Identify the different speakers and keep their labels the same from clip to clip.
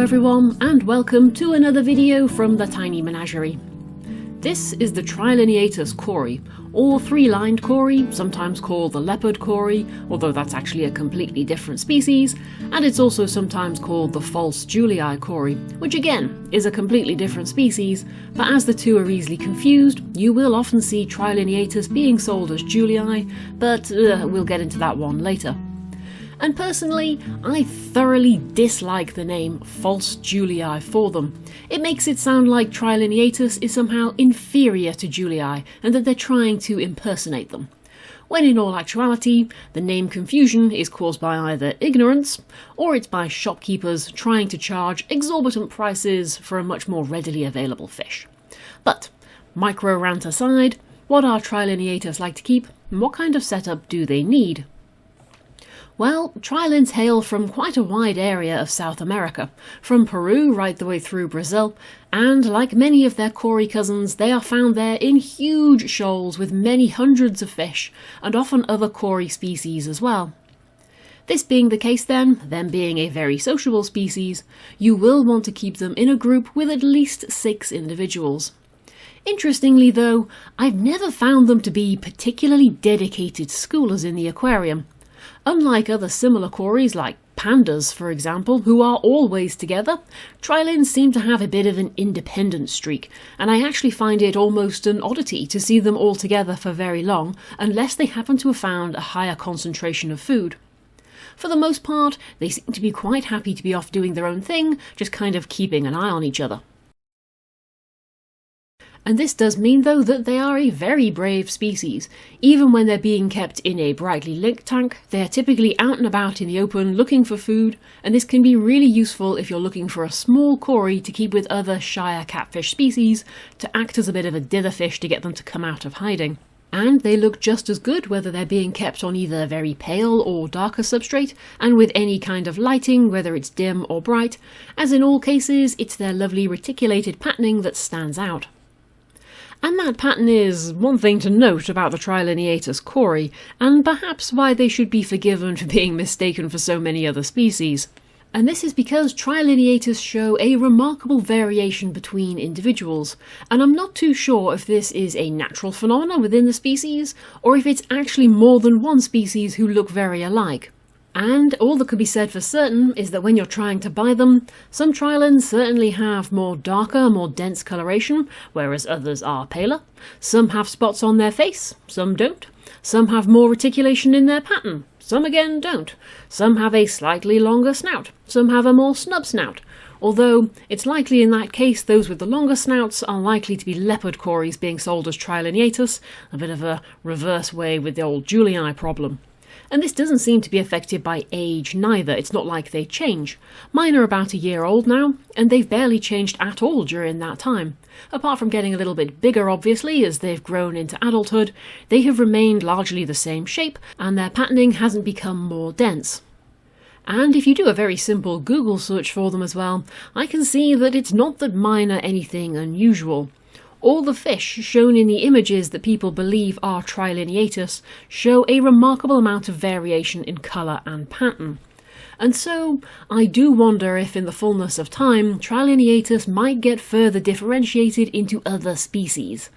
Speaker 1: everyone, and welcome to another video from the Tiny Menagerie. This is the Trilineatus cory, or three-lined cory, sometimes called the leopard cory, although that's actually a completely different species, and it's also sometimes called the false julii cory, which again is a completely different species, but as the two are easily confused, you will often see Trilineatus being sold as julii, but we'll get into that one later. And personally, I thoroughly dislike the name false julii for them. It makes it sound like Trilineatus is somehow inferior to julii and that they're trying to impersonate them. When in all actuality, the name confusion is caused by either ignorance, or it's by shopkeepers trying to charge exorbitant prices for a much more readily available fish. But, micro rant aside, what are Trilineatus like to keep, and what kind of setup do they need? Well, trilines hail from quite a wide area of South America, from Peru right the way through Brazil, and like many of their cory cousins, they are found there in huge shoals with many hundreds of fish, and often other cory species as well. This being the case then, them being a very sociable species, you will want to keep them in a group with at least 6 individuals. Interestingly though, I've never found them to be particularly dedicated schoolers in the aquarium. Unlike other similar cories like pandas, for example, who are always together, trilines seem to have a bit of an independent streak, and I actually find it almost an oddity to see them all together for very long, unless they happen to have found a higher concentration of food. For the most part, they seem to be quite happy to be off doing their own thing, just kind of keeping an eye on each other. And this does mean though that they are a very brave species. Even when they're being kept in a brightly lit tank, they are typically out and about in the open looking for food, and this can be really useful if you're looking for a small cory to keep with other shyer catfish species, to act as a bit of a dither fish to get them to come out of hiding. And they look just as good whether they're being kept on either very pale or darker substrate, and with any kind of lighting, whether it's dim or bright, as in all cases it's their lovely reticulated patterning that stands out. And that pattern is one thing to note about the Trilineatus cory, and perhaps why they should be forgiven for being mistaken for so many other species. And this is because Trilineatus show a remarkable variation between individuals, and I'm not too sure if this is a natural phenomenon within the species, or if it's actually more than one species who look very alike. And all that could be said for certain is that when you're trying to buy them, some trilines certainly have more darker, more dense coloration, whereas others are paler. Some have spots on their face, some don't. Some have more reticulation in their pattern, some again don't. Some have a slightly longer snout, some have a more snub snout. Although, it's likely in that case those with the longer snouts are likely to be leopard cories being sold as Trilineatus, a bit of a reverse way with the old julii problem. And this doesn't seem to be affected by age neither, it's not like they change. Mine are about a year old now, and they've barely changed at all during that time. Apart from getting a little bit bigger obviously as they've grown into adulthood, they have remained largely the same shape, and their patterning hasn't become more dense. And if you do a very simple Google search for them as well, I can see that it's not that mine are anything unusual. All the fish shown in the images that people believe are Trilineatus show a remarkable amount of variation in colour and pattern. And so, I do wonder if in the fullness of time, Trilineatus might get further differentiated into other species.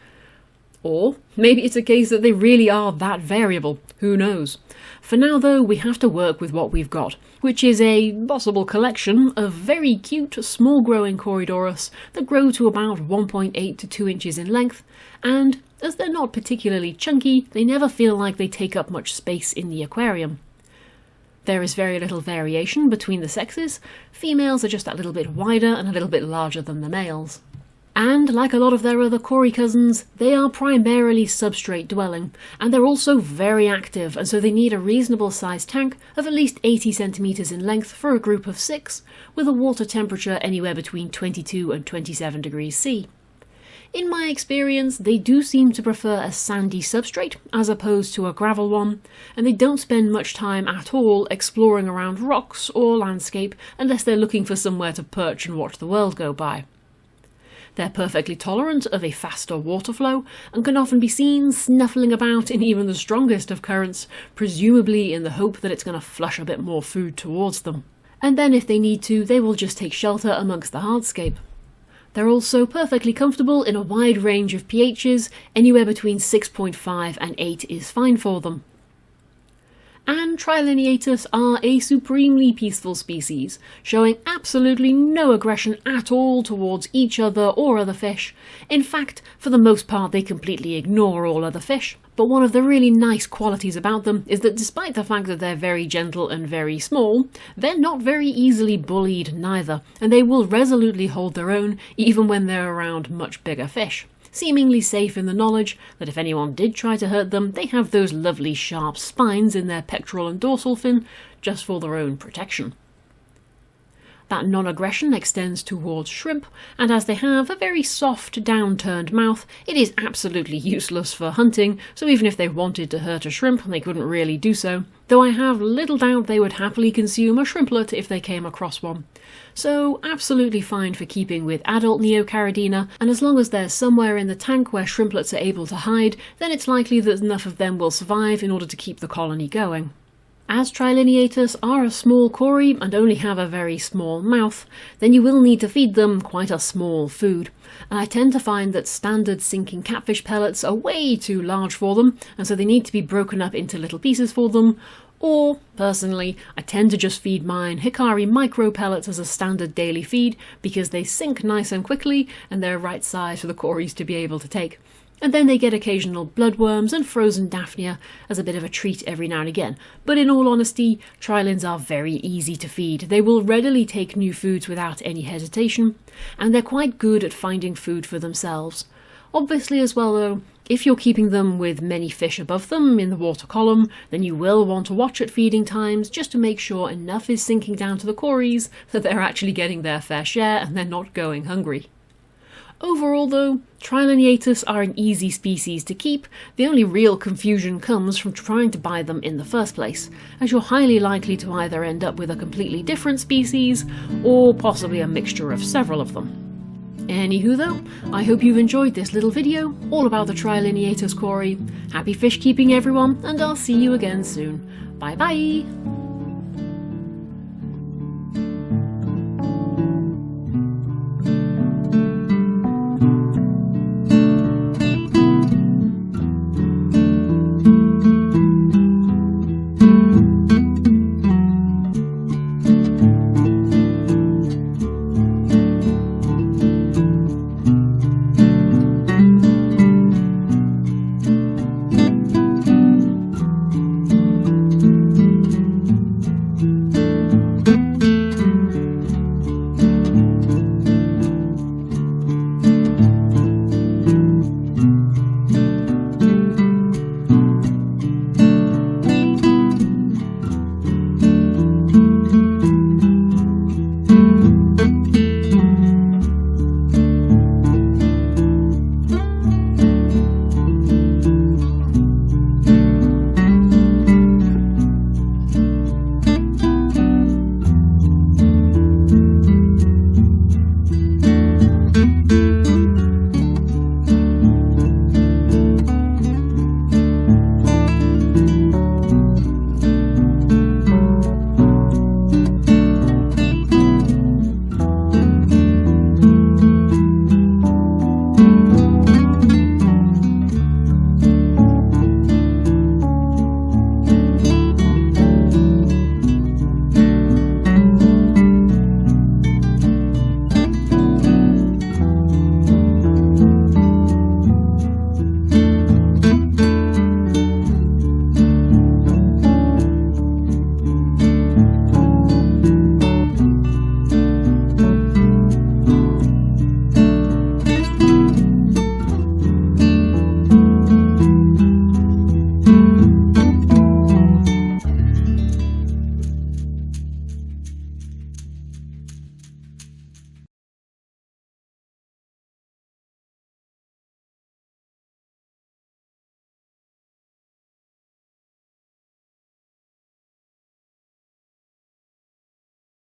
Speaker 1: Or maybe it's a case that they really are that variable, who knows. For now though, we have to work with what we've got, which is a possible collection of very cute, small growing Corydoras that grow to about 1.8 to 2 inches in length, and as they're not particularly chunky, they never feel like they take up much space in the aquarium. There is very little variation between the sexes. Females are just that little bit wider and a little bit larger than the males. And like a lot of their other cory cousins, they are primarily substrate dwelling, and they're also very active, and so they need a reasonable sized tank of at least 80 centimeters in length for a group of 6, with a water temperature anywhere between 22 and 27 degrees C. In my experience, they do seem to prefer a sandy substrate as opposed to a gravel one, and they don't spend much time at all exploring around rocks or landscape unless they're looking for somewhere to perch and watch the world go by. They're perfectly tolerant of a faster water flow and can often be seen snuffling about in even the strongest of currents, presumably in the hope that it's going to flush a bit more food towards them. and then if they need to, they will just take shelter amongst the hardscape. They're also perfectly comfortable in a wide range of pHs, anywhere between 6.5 and 8 is fine for them. And Trilineatus are a supremely peaceful species, showing absolutely no aggression at all towards each other or other fish. In fact, for the most part they completely ignore all other fish. But one of the really nice qualities about them is that despite the fact that they're very gentle and very small, they're not very easily bullied neither, and they will resolutely hold their own even when they're around much bigger fish, seemingly safe in the knowledge that if anyone did try to hurt them, they have those lovely sharp spines in their pectoral and dorsal fin just for their own protection. That non-aggression extends towards shrimp, and as they have a very soft, downturned mouth, it is absolutely useless for hunting, so even if they wanted to hurt a shrimp, they couldn't really do so, though I have little doubt they would happily consume a shrimplet if they came across one. So absolutely fine for keeping with adult Neocaridina, and as long as they're somewhere in the tank where shrimplets are able to hide, then it's likely that enough of them will survive in order to keep the colony going. As Trilineatus are a small cory and only have a very small mouth, then you will need to feed them quite a small food. And I tend to find that standard sinking catfish pellets are way too large for them, and so they need to be broken up into little pieces for them. Or, personally, I tend to just feed mine Hikari micro pellets as a standard daily feed because they sink nice and quickly and they're right size for the cories to be able to take. And then they get occasional bloodworms and frozen daphnia as a bit of a treat every now and again. But in all honesty, trilines are very easy to feed. They will readily take new foods without any hesitation, and they're quite good at finding food for themselves. Obviously as well though, if you're keeping them with many fish above them in the water column, then you will want to watch at feeding times just to make sure enough is sinking down to the cories that they're actually getting their fair share and they're not going hungry. Overall though, Trilineatus are an easy species to keep. The only real confusion comes from trying to buy them in the first place, as you're highly likely to either end up with a completely different species, or possibly a mixture of several of them. Anywho though, I hope you've enjoyed this little video, all about the Trilineatus cory. Happy fish keeping everyone, and I'll see you again soon. Bye bye!